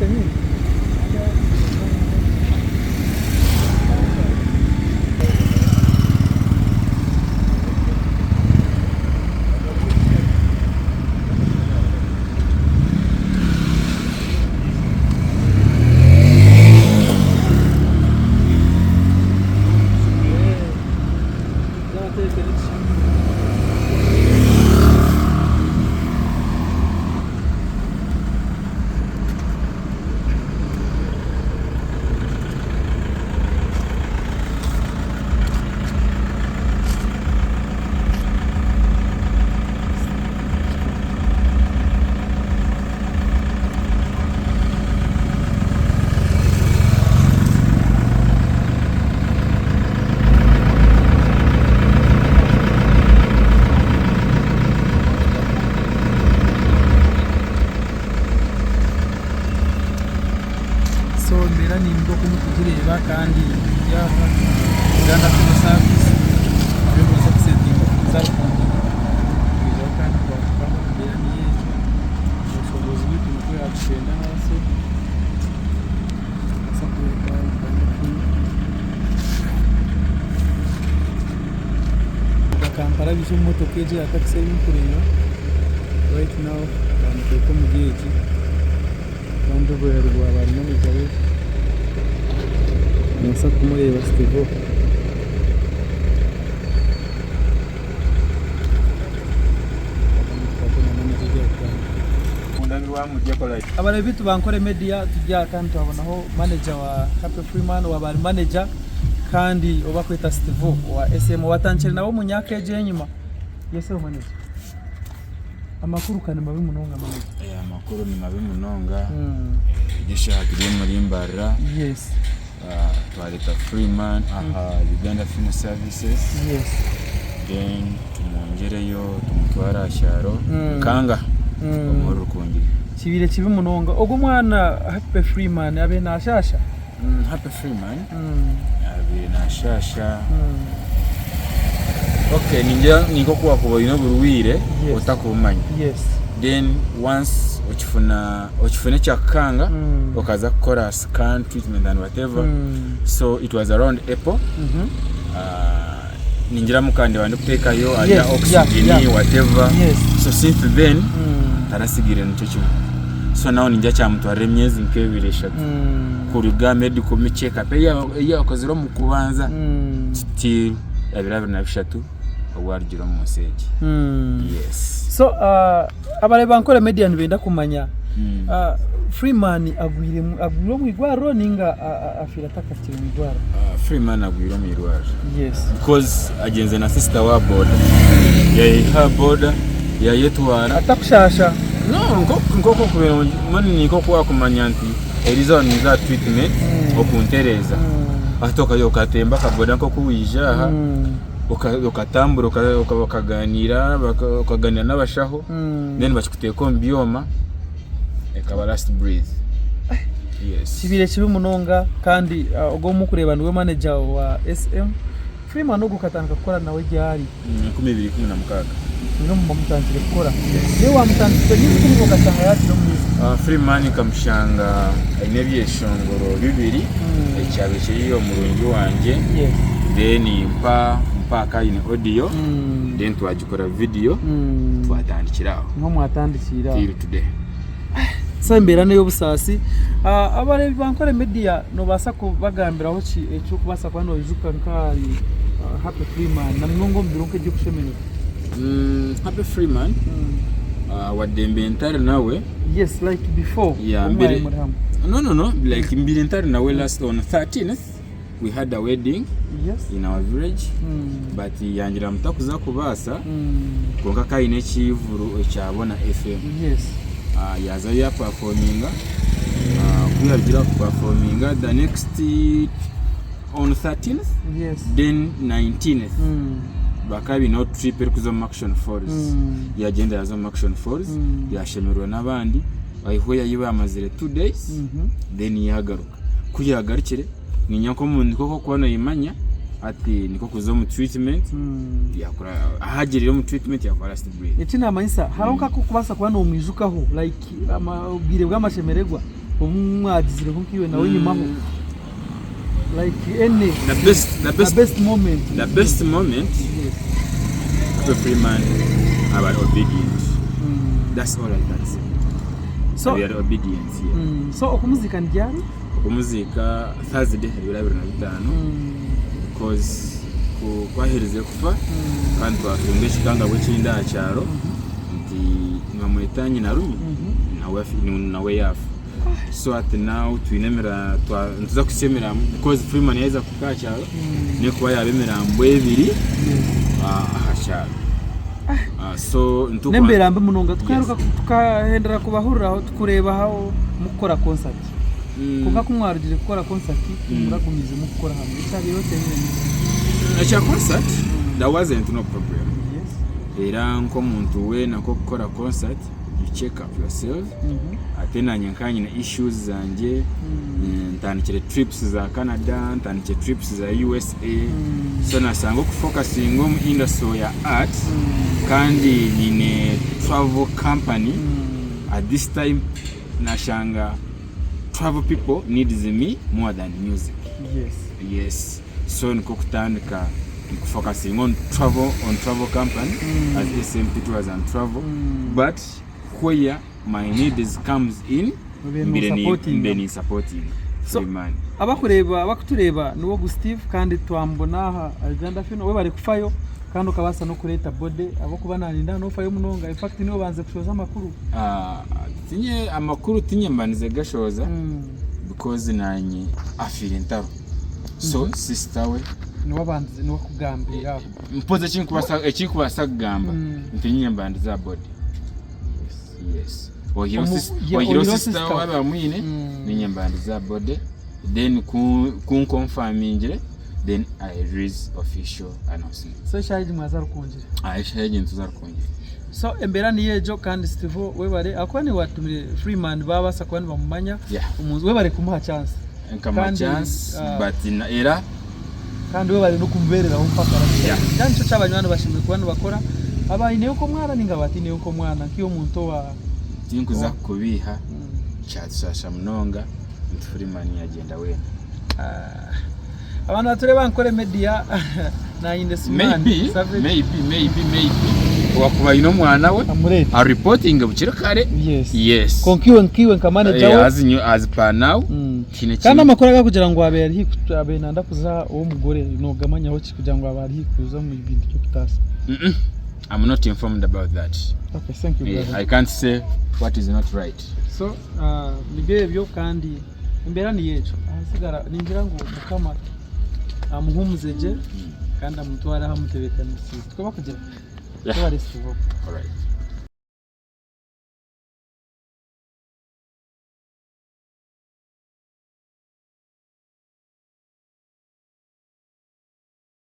Natasha nyine. Kandi ya Uganda Civil Service abemo setting zarukundo bizo kandi kwa mbere ni ubushobozi bw'uko yakugenda hasi asabwe kwa Kampala bizo moto keje ataxi y'imkurira right now bamuteko mu gihe kandi bwerwa bari no bizabe nasa kumureba Steve abari bitu bankore media tujya kandi tubonaho manager wa Happy Freeman wa bari manager kandi obakwita Steve wa SM watanchere nabo munyakeje nyuma yese manager amakuru kandi mabi munonga manager amakuru ni mabi munonga igishakiriye muri Mbara yes Twarita Freeman Uganda Film Services yes then tumongereyo tumutwara Sharo kanga muri rukundi kibire kibi munonga ogo mwana Happy Freeman abe nashasha Happy Freeman abe nashasha okay ninja niko kuwa kuboyino buruwire utakumanya yes then once ochifuna chakanga okaza kukora scan treatment and whatever so it was around April ninjira mukande wandi kuteka yo aya oxygen whatever so since then tarasigire nicho cyo so now ninja cyamutware myezi nkebireshatu kuriga medical check up ya akozero mu kubanza still abirabe na bishatu awargira mu message yes so abale bankore media nibenda kumanya Freeman agwire mu igwaro ninga afira takatira mu igwaro Freeman agwire mu igwaro yes because agenze na sister wa border ya border ya yetwara atakushasha no ngoko kubera mani niko kwa kumanya nti elizo ni za treatment okuntereza atoka yo katemba kaboda nko kuwijaha ukatambura ukaganira n'abashaho then bakuteko mbyoma ekaba last breath yes kibire kibi munonga kandi ugo mu kureba niwe manager wa SM Freeman ugo katanga gukora nawe ryari 2016 ngo mumutangire gukora yewe wamutangire n'ibintu gatanga yatiro mu Freeman kamushanga inebyeshongoro bibiri ecyabe kiriyo mu rungi wanje then mpaka ine audio then twagikora video twatandikiraho nko mwatandikira till today sambera nayo busasi abare bankore media no basa ko bagambiraho cyo kubasa kwano ijuka nkari Happy Freeman na mwongo mbironke cyo kushemene Happy Freeman wadembe entire nawe yes like before no like mbili entire nawe last on 13th we had a wedding in our village but yangira mutakuza kubasa konka kaine chivuru ekyabona FM yes yaza ya performinga kuyagira performinga the next on 13th then 19th bakabi no trip kuzo Action Force yagenda yazo Action Force yashemerwa nabandi ayihoya yiba amazire 2 days then yagaruka kuyagarukire ninyako mundi koko kubona yimanya ati niko kuzo mu treatment yakora ahagirira mu treatment yakora last breath eti namanyisa haronka ko kubasa kubana umwijukaho like amabwire bw'amashemererwa umwadizire kukiwe nawe nyuma ho like any the best moment yes. Happy Freeman are obedient. That's all I can say. So we are obedient here. So okumuzika njyari okumuzika Thursday 2025 because kwahereze kufa kandi twatunge shikanga bw'kinda cyaro ndi nkamwetanyi na rumi nawe yafu so at now twinemera ntuza kusemera because Freeman yaiza kukacyaro ne kuba yabemera mbwebiri ahasharo so ntuko nemberambe munonga twaruka tukahendera kubahuriraho tukureba aho mukora concert kuka kumwarugire gukora concert muragumize mukora hamwe cyari yote acha concert that wasn't no problem. Yes. Era nko muntu we nako gukora concert you check up yourself atena nyankanye na issues zanje ntanikire trips za Canada ntanikire trips za USA so nasanga ku focusing mu industry ya art kandi nine travel company at this time nashanga travel people needs me more than music. Yes so niko kutandika focusing on travel company as SMP was on travel but where my needs comes in mbeni supporting so abakutureba nuwo Steve kandi twambona aha agenda fino we bari kufayo kandi ukabasa no kureta bode abo kubananira no fayo munonga in fact nibo banze kushoza amakuru tinye amakuru tinye mbanize gashoza because nanye afire ntaro so sister we niwo banze niwo kugambira mpoze chinkubasa kugamba ntinye mbandiza bode. Yes. Ohiro sister waba mwine ninye mbandiza bode then kun confirming then I release official announcement. So shahidi mwazaro kunjira shahidi ntuzaro kunjira so embera ni yejo kandi Steve we bare akwani watumire Freeman babasa kwani bamumanya umuntu we bare kumuha chance nkama chance but in era kandi we bare no kumberera umfakara kandi cyo cyabanywana bashimye kwani bakora abaine uko mwana ningabatine uko mwana kiyo muntu wa tinkuza kubiha cyatsasha munonga Freeman yagenda wena abantu batureba nkore media na indesman maybe wakuba ino mwana we a reporting buciro kare yes konkiwe nkamane jawo as per now kana makora ga kugira ngo abere nanda kuza uwo mugore no gamanyaho kugira ngo abari kuza mu bintu cyo kutasa I'm not informed about that. Okay, thank you brother. I can't say what is not right. So nibebyo kandi imbera ni yejo asigara ningira ngo mukama amuhumuzeje kandi amutwara hamutebekana sisi twaba kugira all right.